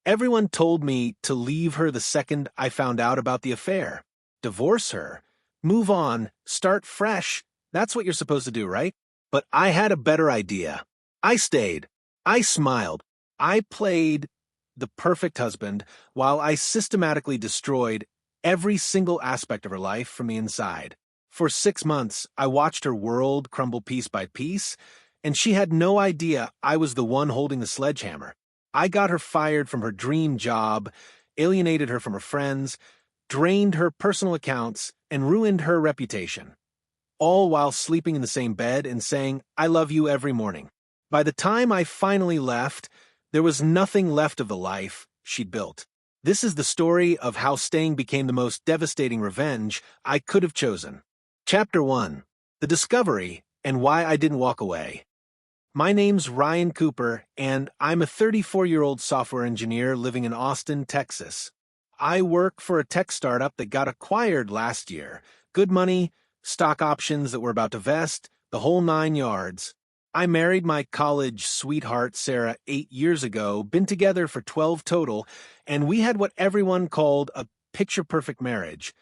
Everyone told me to leave her the second I found out about the affair. Divorce her. Move on. Start fresh. That's what you're supposed to do, right? But I had a better idea. I stayed. I smiled. I played the perfect husband while I systematically destroyed every single aspect of her life from the inside. For 6 months, I watched her world crumble piece by piece, and she had no idea I was the one holding the sledgehammer. I got her fired from her dream job, alienated her from her friends, drained her personal accounts, and ruined her reputation. All while sleeping in the same bed and saying, "I love you" every morning. By the time I finally left, there was nothing left of the life she'd built. This is the story of how staying became the most devastating revenge I could have chosen. Chapter 1. The Discovery and Why I Didn't Walk Away. My name's Ryan Cooper, and I'm a 34-year-old software engineer living in Austin, Texas. I work for a tech startup that got acquired last year. Good money, stock options that were about to vest, the whole 9 yards. I married my college sweetheart, Sarah, 8 years ago, been together for 12 total, and we had what everyone called a picture-perfect marriage.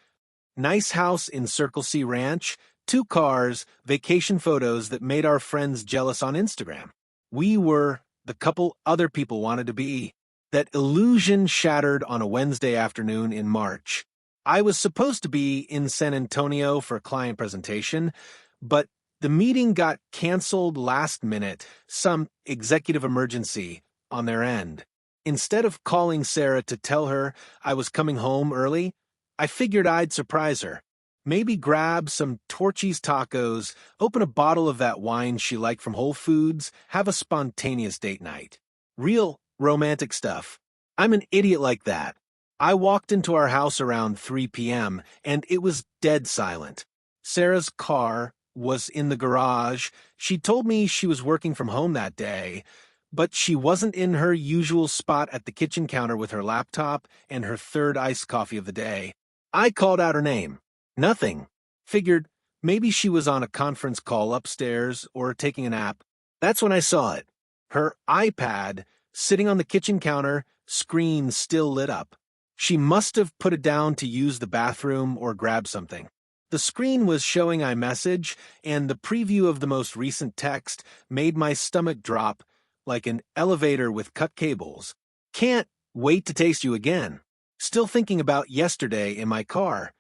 Nice house in Circle C Ranch, 2 cars, vacation photos that made our friends jealous on Instagram. We were the couple other people wanted to be. That illusion shattered on a Wednesday afternoon in March. I was supposed to be in San Antonio for a client presentation, but the meeting got canceled last minute, some executive emergency on their end. Instead of calling Sarah to tell her I was coming home early, I figured I'd surprise her. Maybe grab some Torchy's tacos, open a bottle of that wine she liked from Whole Foods, have a spontaneous date night. Real romantic stuff. I'm an idiot like that. I walked into our house around 3 p.m., and it was dead silent. Sarah's car was in the garage. She told me she was working from home that day, but she wasn't in her usual spot at the kitchen counter with her laptop and her third iced coffee of the day. I called out her name. Nothing. Figured maybe she was on a conference call upstairs or taking a nap. That's when I saw it. Her iPad, sitting on the kitchen counter, screen still lit up. She must have put it down to use the bathroom or grab something. The screen was showing iMessage, and the preview of the most recent text made my stomach drop like an elevator with cut cables. Can't wait to taste you again. Still thinking about yesterday in my car.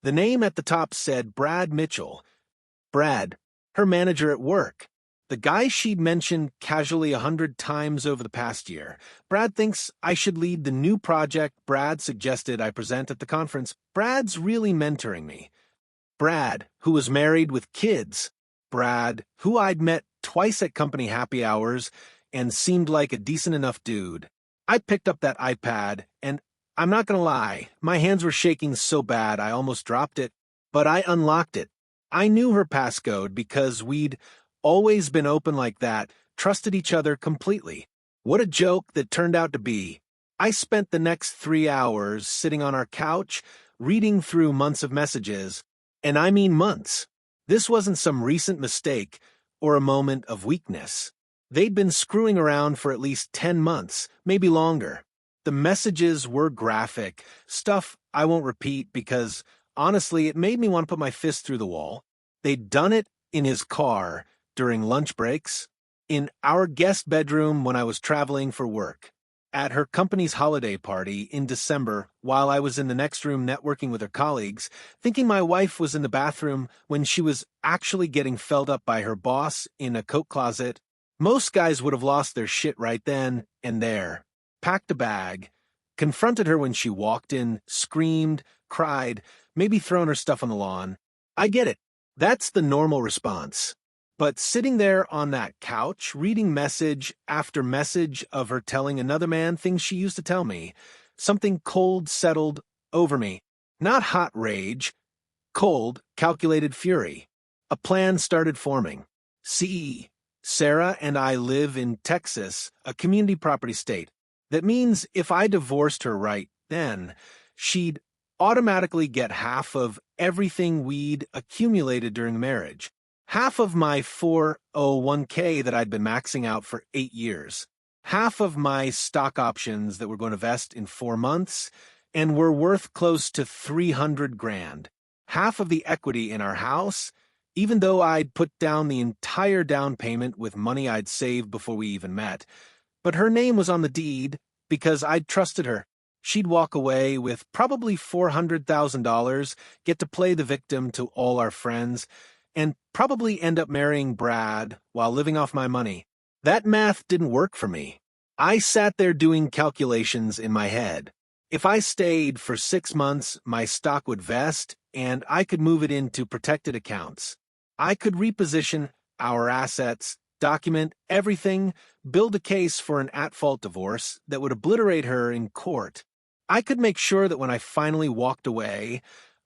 The name at the top said Brad Mitchell. Brad, her manager at work. The guy she'd mentioned casually 100 times over the past year. Brad thinks I should lead the new project Brad suggested I present at the conference. Brad's really mentoring me. Brad, who was married with kids. Brad, who I'd met twice at company happy hours and seemed like a decent enough dude. I picked up that iPad, and I'm not gonna lie, my hands were shaking so bad I almost dropped it, but I unlocked it. I knew her passcode because we'd always been open like that, trusted each other completely. What a joke that turned out to be. I spent the next 3 hours sitting on our couch, reading through months of messages, and I mean months. This wasn't some recent mistake or a moment of weakness. They'd been screwing around for at least 10 months, maybe longer. The messages were graphic, stuff I won't repeat because, honestly, it made me want to put my fist through the wall. They'd done it in his car, during lunch breaks, in our guest bedroom when I was traveling for work, at her company's holiday party in December while I was in the next room networking with her colleagues, thinking my wife was in the bathroom when she was actually getting felled up by her boss in a coat closet. Most guys would have lost their shit right then and there. Packed a bag, confronted her when she walked in, screamed, cried, maybe thrown her stuff on the lawn. I get it. That's the normal response. But sitting there on that couch, reading message after message of her telling another man things she used to tell me, something cold settled over me. Not hot rage, cold, calculated fury. A plan started forming. See, Sarah and I live in Texas, a community property state. That means if I divorced her right then, she'd automatically get half of everything we'd accumulated during the marriage. Half of my 401k that I'd been maxing out for 8 years. half of my stock options that were going to vest in 4 months and were worth close to 300 grand. Half of the equity in our house, even though I'd put down the entire down payment with money I'd saved before we even met. But her name was on the deed because I'd trusted her. She'd walk away with probably $400,000, get to play the victim to all our friends, and probably end up marrying Brad while living off my money. That math didn't work for me. I sat there doing calculations in my head. If I stayed for 6 months, my stock would vest, and I could move it into protected accounts. I could reposition our assets, document everything, build a case for an at-fault divorce that would obliterate her in court. I could make sure that when I finally walked away,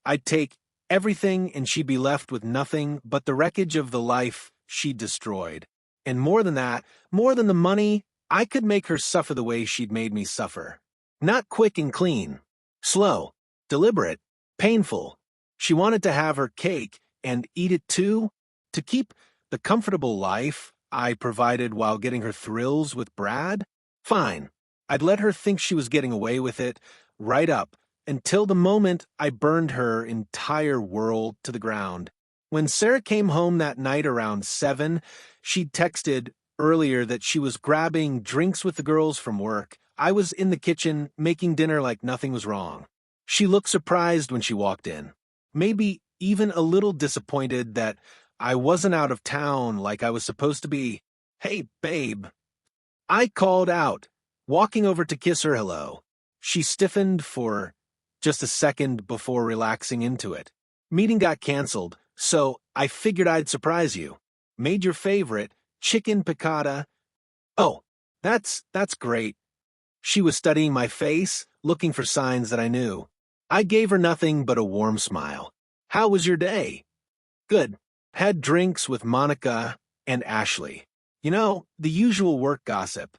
I'd take everything and she'd be left with nothing but the wreckage of the life she'd destroyed. And more than that, more than the money, I could make her suffer the way she'd made me suffer. Not quick and clean. Slow, deliberate, painful. She wanted to have her cake and eat it too, to keep the comfortable life I provided while getting her thrills with Brad. Fine. I'd let her think she was getting away with it, right up, until the moment I burned her entire world to the ground. When Sarah came home that night around 7, she'd texted earlier that she was grabbing drinks with the girls from work. I was in the kitchen making dinner like nothing was wrong. She looked surprised when she walked in, maybe even a little disappointed that I wasn't out of town like I was supposed to be. "Hey, babe." I called out, walking over to kiss her hello. She stiffened for just a second before relaxing into it. Meeting got canceled, so I figured I'd surprise you. Made your favorite, chicken piccata. Oh, that's great. She was studying my face, looking for signs that I knew. I gave her nothing but a warm smile. "How was your day?" "Good. Had drinks with Monica and Ashley. You know, the usual work gossip.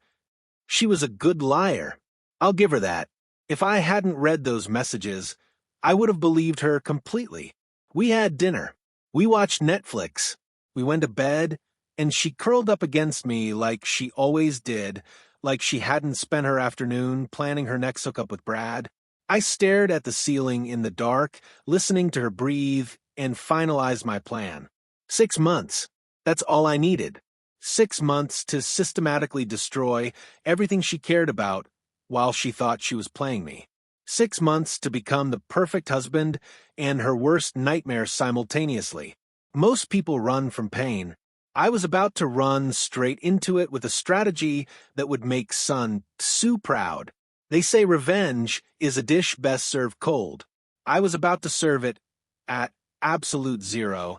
She was a good liar. I'll give her that. If I hadn't read those messages, I would have believed her completely. We had dinner. We watched Netflix. We went to bed, and she curled up against me like she always did, like she hadn't spent her afternoon planning her next hookup with Brad. I stared at the ceiling in the dark, listening to her breathe, and finalized my plan. 6 months. That's all I needed. 6 months to systematically destroy everything she cared about while she thought she was playing me. 6 months to become the perfect husband and her worst nightmare simultaneously. Most people run from pain. I was about to run straight into it with a strategy that would make Sun Tzu proud. They say revenge is a dish best served cold. I was about to serve it at absolute zero,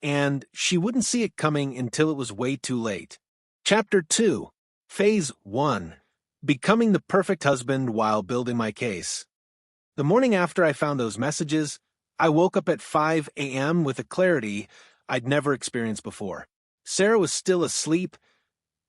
and she wouldn't see it coming until it was way too late. Chapter 2, Phase 1, Becoming the Perfect Husband While Building My Case. The morning after I found those messages, I woke up at 5 a.m. with a clarity I'd never experienced before. Sarah was still asleep,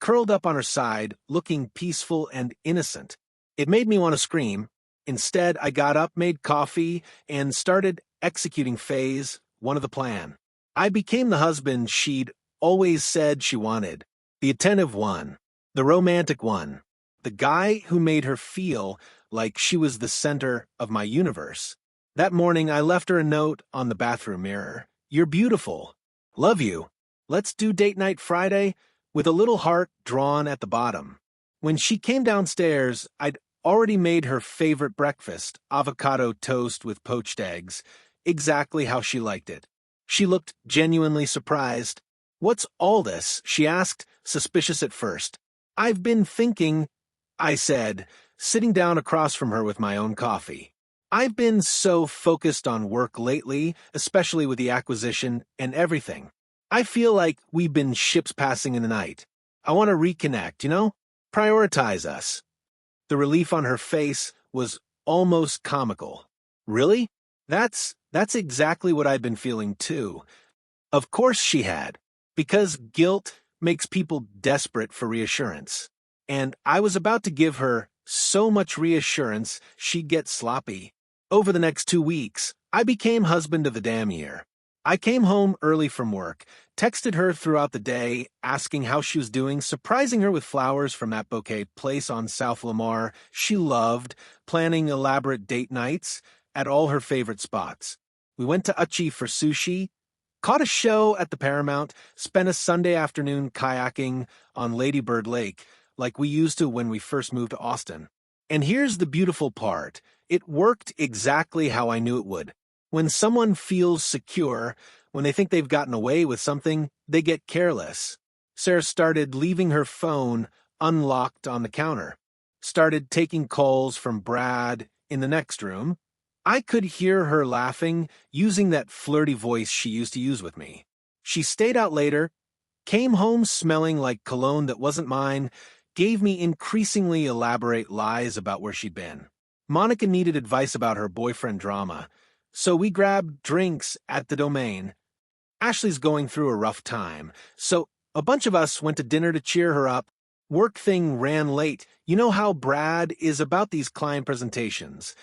curled up on her side, looking peaceful and innocent. It made me want to scream. Instead, I got up, made coffee, and started executing Phase 1 of the plan. I became the husband she'd always said she wanted, the attentive one, the romantic one, the guy who made her feel like she was the center of my universe. That morning, I left her a note on the bathroom mirror. "You're beautiful. Love you. Let's do date night Friday," with a little heart drawn at the bottom. When she came downstairs, I'd already made her favorite breakfast, avocado toast with poached eggs, exactly how she liked it. She looked genuinely surprised. "What's all this?" she asked, suspicious at first. "I've been thinking," I said, sitting down across from her with my own coffee. "I've been so focused on work lately, especially with the acquisition and everything. I feel like we've been ships passing in the night. I want to reconnect, prioritize us." The relief on her face was almost comical. "Really? That's exactly what I've been feeling too." Of course she had, because guilt makes people desperate for reassurance. And I was about to give her so much reassurance she'd get sloppy. Over the next 2 weeks, I became husband of the damn year. I came home early from work, Texted her throughout the day, asking how she was doing, surprising her with flowers from that bouquet place on South Lamar she loved, planning elaborate date nights at all her favorite spots. We went to Uchi for sushi, caught a show at the Paramount, spent a Sunday afternoon kayaking on Lady Bird Lake, like we used to when we first moved to Austin. And here's the beautiful part. It worked exactly how I knew it would. When someone feels secure, when they think they've gotten away with something, they get careless. Sarah started leaving her phone unlocked on the counter, started taking calls from Brad in the next room. I could hear her laughing, using that flirty voice she used to use with me. She stayed out later, came home smelling like cologne that wasn't mine, gave me increasingly elaborate lies about where she'd been. Monica needed advice about her boyfriend drama, so we grabbed drinks at the Domain. Ashley's going through a rough time, so a bunch of us went to dinner to cheer her up. Work thing ran late. You know how Brad is about these client presentations.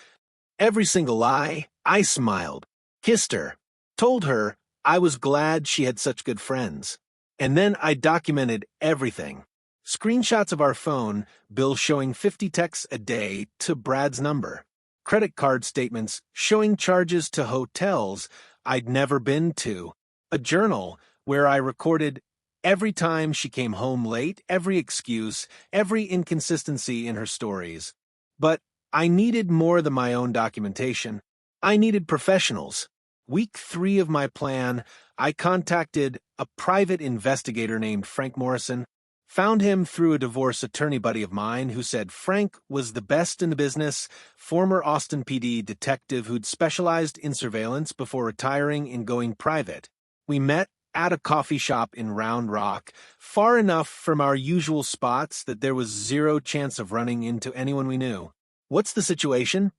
Every single lie, I smiled, kissed her, told her I was glad she had such good friends. And then I documented everything. Screenshots of our phone, bills showing 50 texts a day to Brad's number. Credit card statements showing charges to hotels I'd never been to. A journal where I recorded every time she came home late, every excuse, every inconsistency in her stories. But I needed more than my own documentation. I needed professionals. Week 3 of my plan, I contacted a private investigator named Frank Morrison. Found him through a divorce attorney buddy of mine who said Frank was the best in the business, former Austin PD detective who'd specialized in surveillance before retiring and going private. We met at a coffee shop in Round Rock, far enough from our usual spots that there was zero chance of running into anyone we knew. "What's the situation?"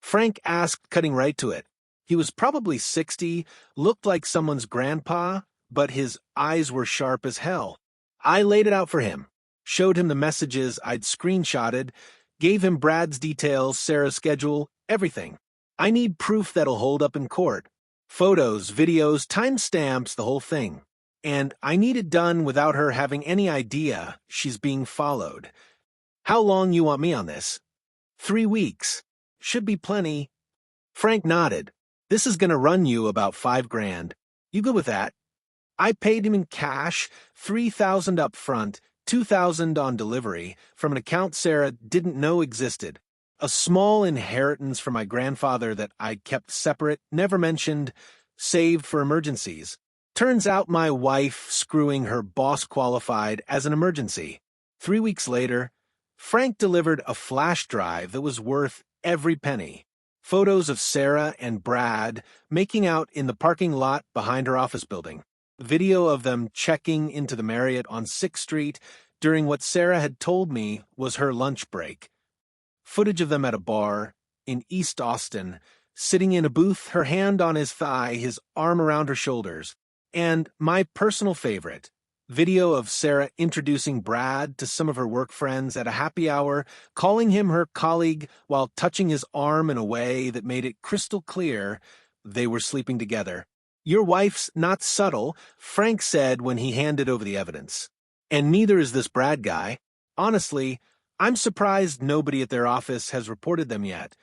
Frank asked, cutting right to it. He was probably 60, looked like someone's grandpa, but his eyes were sharp as hell. I laid it out for him, showed him the messages I'd screenshotted, gave him Brad's details, Sarah's schedule, everything. I need proof that'll hold up in court. Photos, videos, timestamps, the whole thing. And I need it done without her having any idea she's being followed. "How long you want me on this?" 3 weeks. Should be plenty. Frank nodded. "This is gonna run you about $5,000. You good with that?" I paid him in cash, $3,000 up front, $2,000 on delivery, from an account Sarah didn't know existed. A small inheritance from my grandfather that I'd kept separate, never mentioned, saved for emergencies. Turns out my wife screwing her boss qualified as an emergency. 3 weeks later, Frank delivered a flash drive that was worth every penny. Photos of Sarah and Brad making out in the parking lot behind her office building. Video of them checking into the Marriott on 6th Street during what Sarah had told me was her lunch break. Footage of them at a bar in East Austin, sitting in a booth, her hand on his thigh, his arm around her shoulders. And my personal favorite, video of Sarah introducing Brad to some of her work friends at a happy hour, calling him her colleague while touching his arm in a way that made it crystal clear they were sleeping together. "Your wife's not subtle," Frank said when he handed over the evidence. "And neither is this Brad guy. Honestly, I'm surprised nobody at their office has reported them yet."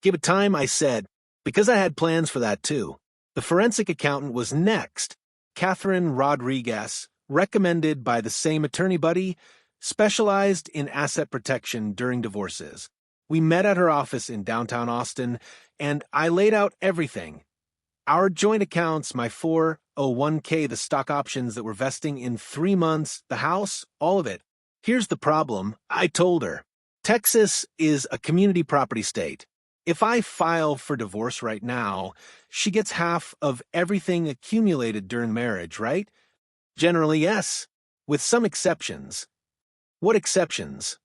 "Give it time," I said, because I had plans for that too. The forensic accountant was next. Catherine Rodriguez, recommended by the same attorney buddy, specialized in asset protection during divorces. We met at her office in downtown Austin, and I laid out everything. Our joint accounts, my 401k, the stock options that were vesting in 3 months, the house, all of it. "Here's the problem," I told her. "Texas is a community property state. If I file for divorce right now, she gets half of everything accumulated during marriage, right?" "Generally, yes, with some exceptions." "What exceptions?"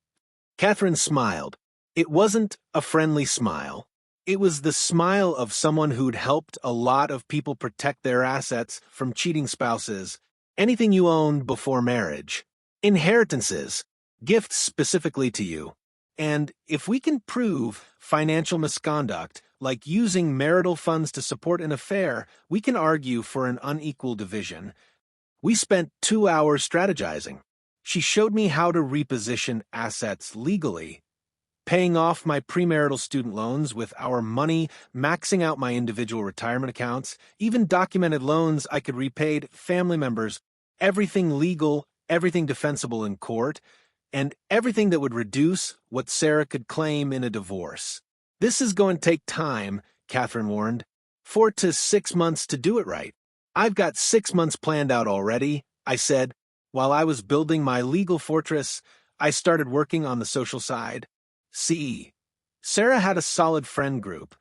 Catherine smiled. It wasn't a friendly smile. It was the smile of someone who'd helped a lot of people protect their assets from cheating spouses. Anything you owned before marriage. Inheritances. Gifts specifically to you. And if we can prove financial misconduct, like using marital funds to support an affair, we can argue for an unequal division. We spent 2 hours strategizing. She showed me how to reposition assets legally, paying off my premarital student loans with our money, maxing out my individual retirement accounts, even documented loans I could repay to family members, everything legal, everything defensible in court, and everything that would reduce what Sarah could claim in a divorce. This is going to take time, Catherine warned. 4 to 6 months to do it right. I've got 6 months planned out already, I said. While I was building my legal fortress, I started working on the social side. See, Sarah had a solid friend group,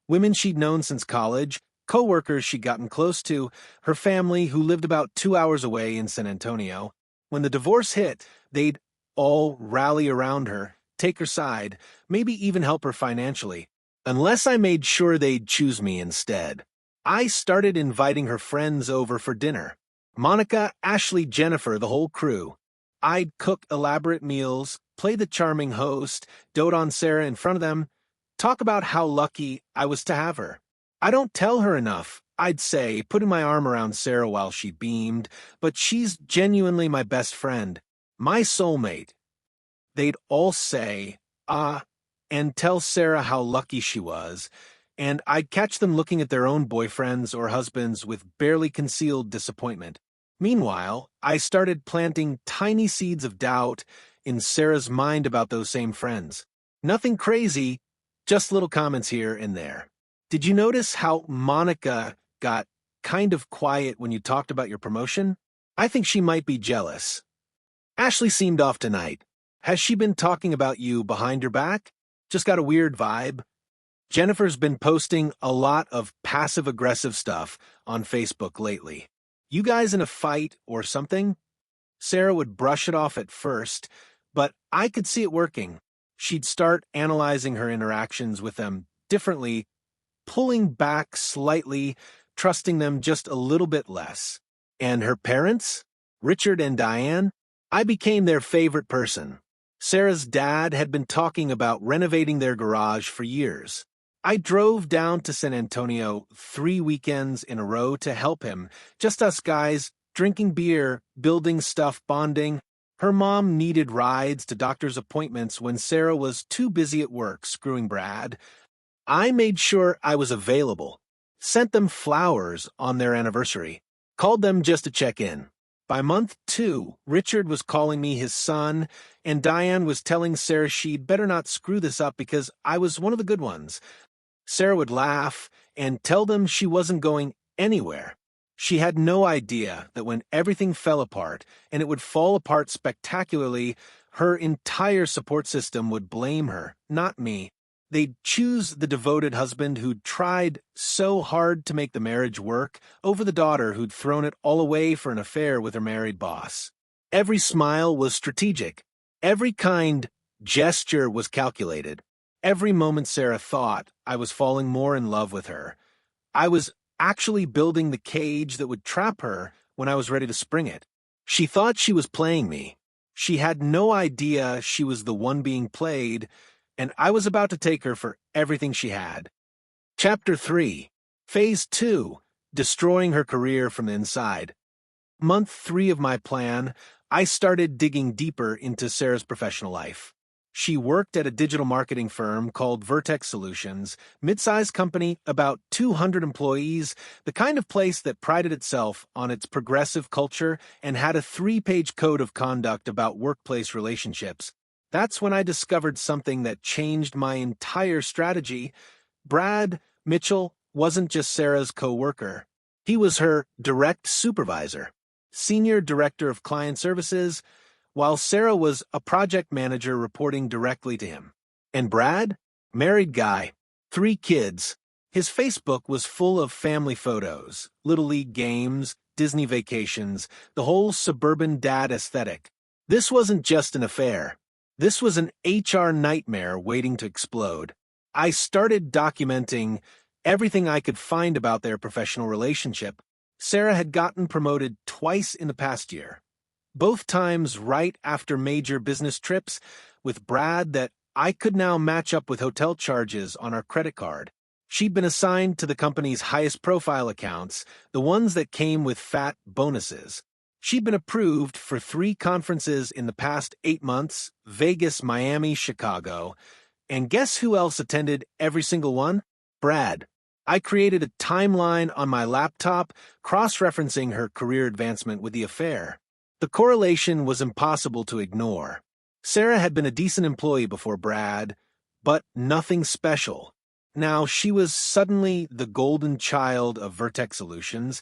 women she'd known since college, co-workers she'd gotten close to, her family who lived about 2 hours away in San Antonio. When the divorce hit, they'd all rally around her, take her side, maybe even help her financially, unless I made sure they'd choose me instead. I started inviting her friends over for dinner. Monica, Ashley, Jennifer, the whole crew. I'd cook elaborate meals, play the charming host, dote on Sarah in front of them, talk about how lucky I was to have her. I don't tell her enough, I'd say, putting my arm around Sarah while she beamed, but she's genuinely my best friend, my soulmate. They'd all say, and tell Sarah how lucky she was, and I'd catch them looking at their own boyfriends or husbands with barely concealed disappointment. Meanwhile, I started planting tiny seeds of doubt in Sarah's mind about those same friends. Nothing crazy, just little comments here and there. Did you notice how Monica got kind of quiet when you talked about your promotion? I think she might be jealous. Ashley seemed off tonight. Has she been talking about you behind your back? Just got a weird vibe. Jennifer's been posting a lot of passive-aggressive stuff on Facebook lately. You guys in a fight or something? Sarah would brush it off at first, but I could see it working. She'd start analyzing her interactions with them differently, pulling back slightly, trusting them just a little bit less. And her parents? Richard and Diane? I became their favorite person. Sarah's dad had been talking about renovating their garage for years. I drove down to San Antonio 3 weekends in a row to help him, just us guys, drinking beer, building stuff, bonding. Her mom needed rides to doctor's appointments when Sarah was too busy at work screwing Brad. I made sure I was available, sent them flowers on their anniversary, called them just to check in. By month 2, Richard was calling me his son, and Diane was telling Sarah she'd better not screw this up because I was one of the good ones. Sarah would laugh and tell them she wasn't going anywhere. She had no idea that when everything fell apart, and it would fall apart spectacularly, her entire support system would blame her, not me. They'd choose the devoted husband who'd tried so hard to make the marriage work over the daughter who'd thrown it all away for an affair with her married boss. Every smile was strategic. Every kind gesture was calculated. Every moment Sarah thought I was falling more in love with her. I was actually building the cage that would trap her when I was ready to spring it. She thought she was playing me. She had no idea she was the one being played, and I was about to take her for everything she had. Chapter 3. Phase 2. Destroying her career from the inside. Month 3 of my plan, I started digging deeper into Sarah's professional life. She worked at a digital marketing firm called Vertex Solutions, mid-sized company, about 200 employees, the kind of place that prided itself on its progressive culture and had a 3-page code of conduct about workplace relationships. That's when I discovered something that changed my entire strategy. Brad Mitchell wasn't just Sarah's co-worker. He was her direct supervisor, senior director of client services, while Sarah was a project manager reporting directly to him. And Brad? Married guy, 3 kids. His Facebook was full of family photos, Little League games, Disney vacations, the whole suburban dad aesthetic. This wasn't just an affair. This was an HR nightmare waiting to explode. I started documenting everything I could find about their professional relationship. Sarah had gotten promoted twice in the past year. Both times right after major business trips, with Brad that I could now match up with hotel charges on our credit card. She'd been assigned to the company's highest profile accounts, the ones that came with fat bonuses. She'd been approved for 3 conferences in the past 8 months: Vegas, Miami, Chicago. And guess who else attended every single one? Brad. I created a timeline on my laptop, cross-referencing her career advancement with the affair. The correlation was impossible to ignore. Sarah had been a decent employee before Brad, but nothing special. Now she was suddenly the golden child of Vertex Solutions,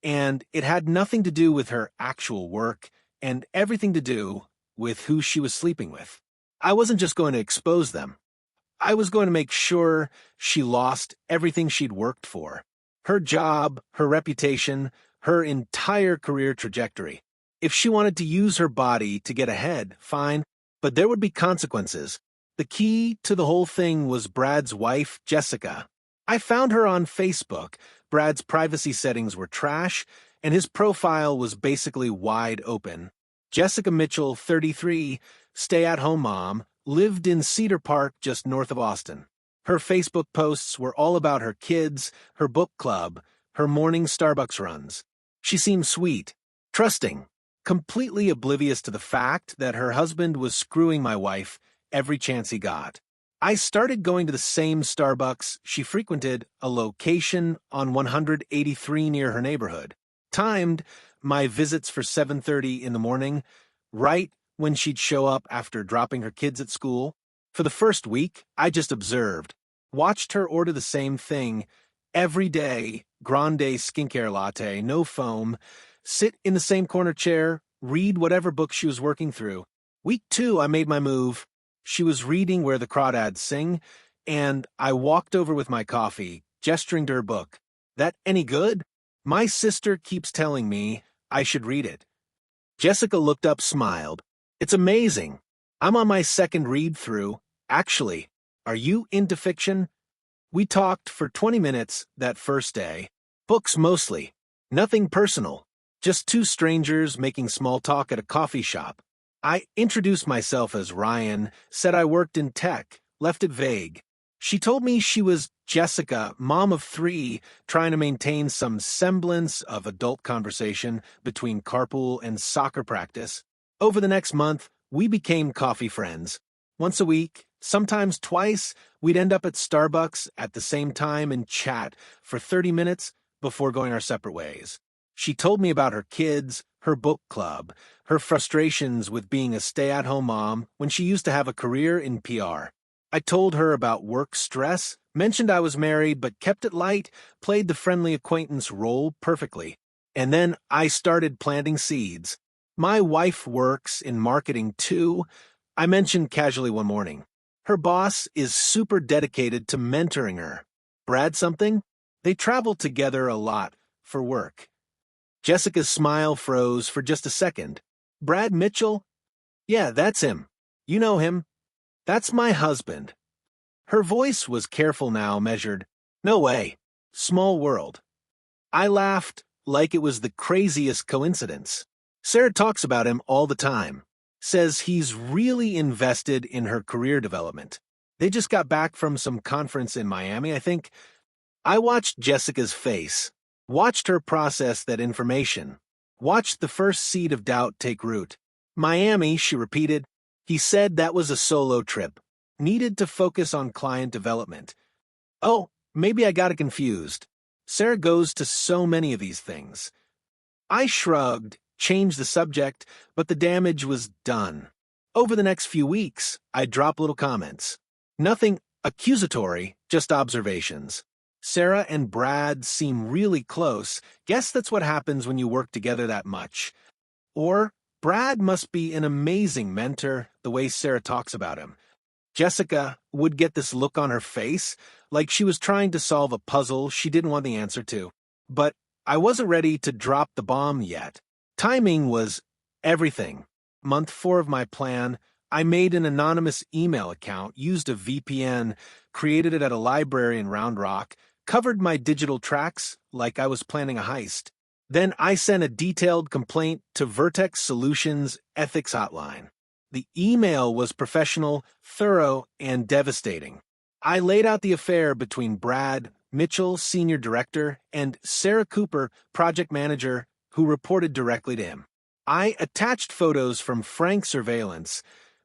and it had nothing to do with her actual work and everything to do with who she was sleeping with. I wasn't just going to expose them. I was going to make sure she lost everything she'd worked for. Her job, her reputation, her entire career trajectory. If she wanted to use her body to get ahead, fine, but there would be consequences. The key to the whole thing was Brad's wife, Jessica. I found her on Facebook. Brad's privacy settings were trash, and his profile was basically wide open. Jessica Mitchell, 33, stay-at-home mom, lived in Cedar Park just north of Austin. Her Facebook posts were all about her kids, her book club, her morning Starbucks runs. She seemed sweet, trusting, completely oblivious to the fact that her husband was screwing my wife every chance he got. I started going to the same Starbucks she frequented, a location on 183 near her neighborhood. Timed my visits for 7:30 in the morning, right when she'd show up after dropping her kids at school. For the first week, I just observed, watched her order the same thing every day: grande skincare latte, no foam, sit in the same corner chair, read whatever book she was working through. Week 2, I made my move. She was reading Where the Crawdads Sing, and I walked over with my coffee, gesturing to her book. That any good? My sister keeps telling me I should read it. Jessica looked up, smiled. It's amazing. I'm on my second read-through. Actually, are you into fiction? We talked for 20 minutes that first day. Books mostly. Nothing personal. Just 2 strangers making small talk at a coffee shop. I introduced myself as Ryan, said I worked in tech, left it vague. She told me she was Jessica, mom of 3, trying to maintain some semblance of adult conversation between carpool and soccer practice. Over the next month, we became coffee friends. Once a week, sometimes twice, we'd end up at Starbucks at the same time and chat for 30 minutes before going our separate ways. She told me about her kids, her book club, her frustrations with being a stay-at-home mom when she used to have a career in PR. I told her about work stress, mentioned I was married but kept it light, played the friendly acquaintance role perfectly. And then I started planting seeds. My wife works in marketing too, I mentioned casually one morning. Her boss is super dedicated to mentoring her. Brad something? They travel together a lot for work. Jessica's smile froze for just a second. Brad Mitchell? Yeah, that's him. You know him. That's my husband. Her voice was careful now, measured. No way. Small world. I laughed like it was the craziest coincidence. Sarah talks about him all the time. Says he's really invested in her career development. They just got back from some conference in Miami, I think. I watched Jessica's face, watched her process that information, watched the first seed of doubt take root. Miami, she repeated. He said that was a solo trip. Needed to focus on client development. Oh, maybe I got it confused. Sarah goes to so many of these things. I shrugged, changed the subject, but the damage was done. Over the next few weeks, I'd drop little comments. Nothing accusatory, just observations. Sarah and Brad seem really close. Guess that's what happens when you work together that much. Or, Brad must be an amazing mentor, the way Sarah talks about him. Jessica would get this look on her face, like she was trying to solve a puzzle she didn't want the answer to. But I wasn't ready to drop the bomb yet. Timing was everything. Month 4 of my plan, I made an anonymous email account, used a VPN, created it at a library in Round Rock, covered my digital tracks like I was planning a heist. Then I sent a detailed complaint to Vertex Solutions Ethics Hotline. The email was professional, thorough, and devastating. I laid out the affair between Brad Mitchell, senior director, and Sarah Cooper, project manager, who reported directly to him. I attached photos from Frank surveillance,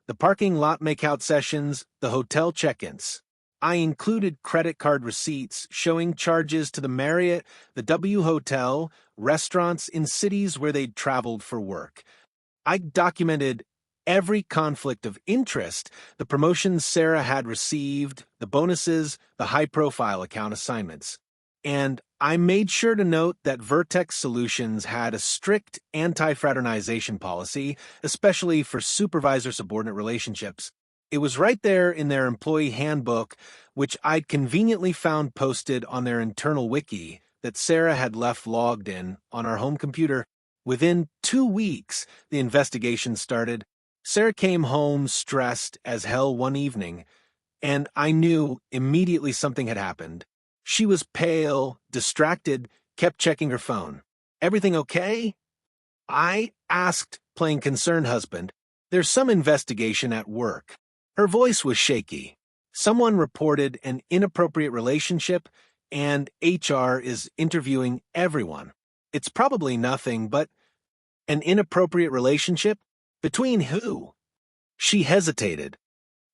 the parking lot makeout sessions, the hotel check-ins. I included credit card receipts showing charges to the Marriott, the W Hotel, restaurants in cities where they'd traveled for work. I documented every conflict of interest, the promotions Sarah had received, the bonuses, the high-profile account assignments. And I made sure to note that Vertex Solutions had a strict anti-fraternization policy, especially for supervisor-subordinate relationships. It was right there in their employee handbook, which I'd conveniently found posted on their internal wiki that Sarah had left logged in on our home computer. Within 2 weeks, the investigation started. Sarah came home stressed as hell one evening, and I knew immediately something had happened. She was pale, distracted, kept checking her phone. "Everything okay?" I asked, playing concerned husband. "There's some investigation at work." Her voice was shaky. "Someone reported an inappropriate relationship, and HR is interviewing everyone. It's probably nothing, but..." "An inappropriate relationship? Between who?" She hesitated.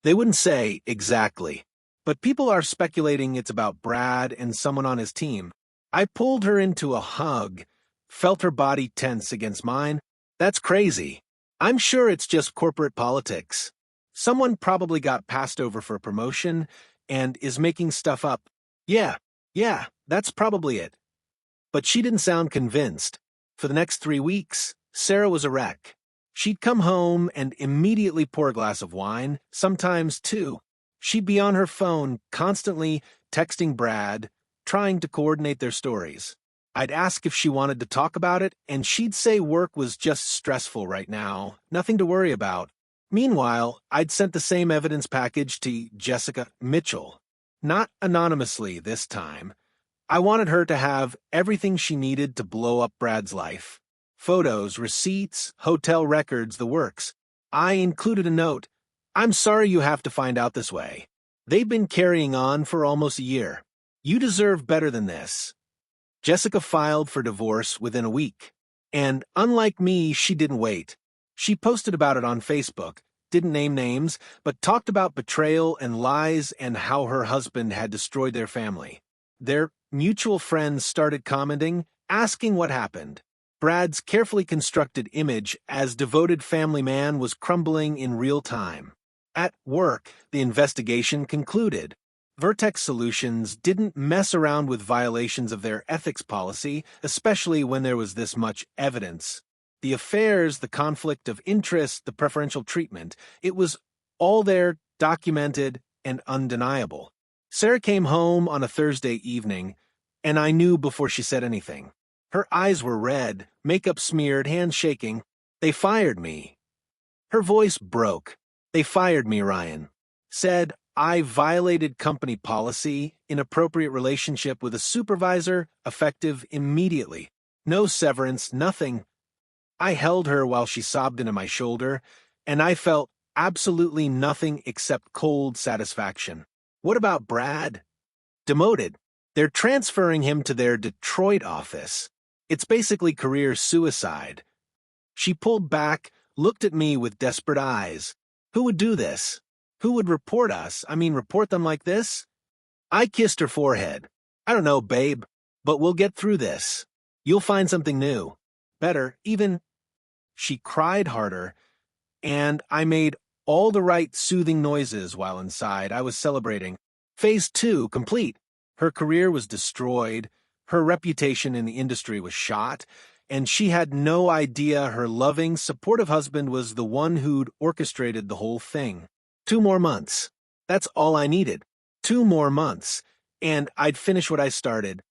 "They wouldn't say exactly, but people are speculating it's about Brad and someone on his team." I pulled her into a hug, felt her body tense against mine. "That's crazy. I'm sure it's just corporate politics. Someone probably got passed over for a promotion and is making stuff up." Yeah, that's probably it." But she didn't sound convinced. For the next 3 weeks, Sarah was a wreck. She'd come home and immediately pour a glass of wine, sometimes two. She'd be on her phone, constantly texting Brad, trying to coordinate their stories. I'd ask if she wanted to talk about it, and she'd say work was just stressful right now, nothing to worry about. Meanwhile, I'd sent the same evidence package to Jessica Mitchell. Not anonymously this time. I wanted her to have everything she needed to blow up Brad's life. Photos, receipts, hotel records, the works. I included a note. "I'm sorry you have to find out this way. They've been carrying on for almost a year. You deserve better than this." Jessica filed for divorce within a week. And unlike me, she didn't wait. She posted about it on Facebook, didn't name names, but talked about betrayal and lies and how her husband had destroyed their family. Their mutual friends started commenting, asking what happened. Brad's carefully constructed image as devoted family man was crumbling in real time. At work, the investigation concluded. Vertex Solutions didn't mess around with violations of their ethics policy, especially when there was this much evidence. The affairs, the conflict of interest, the preferential treatment, it was all there, documented and undeniable. Sarah came home on a Thursday evening, and I knew before she said anything. Her eyes were red, makeup smeared, hands shaking. "They fired me." Her voice broke. "They fired me, Ryan." Said, "I violated company policy, inappropriate relationship with a supervisor, effective immediately. No severance, nothing." I held her while she sobbed into my shoulder, and I felt absolutely nothing except cold satisfaction. "What about Brad?" "Demoted. They're transferring him to their Detroit office. It's basically career suicide." She pulled back, looked at me with desperate eyes. "Who would do this? Who would report us? Report them like this?" I kissed her forehead. "I don't know, babe, but we'll get through this. You'll find something new. Better, even." She cried harder, and I made all the right soothing noises while inside. I was celebrating. Phase 2 complete. Her career was destroyed, her reputation in the industry was shot, and she had no idea her loving, supportive husband was the one who'd orchestrated the whole thing. 2 more months. That's all I needed. 2 more months, and I'd finish what I started.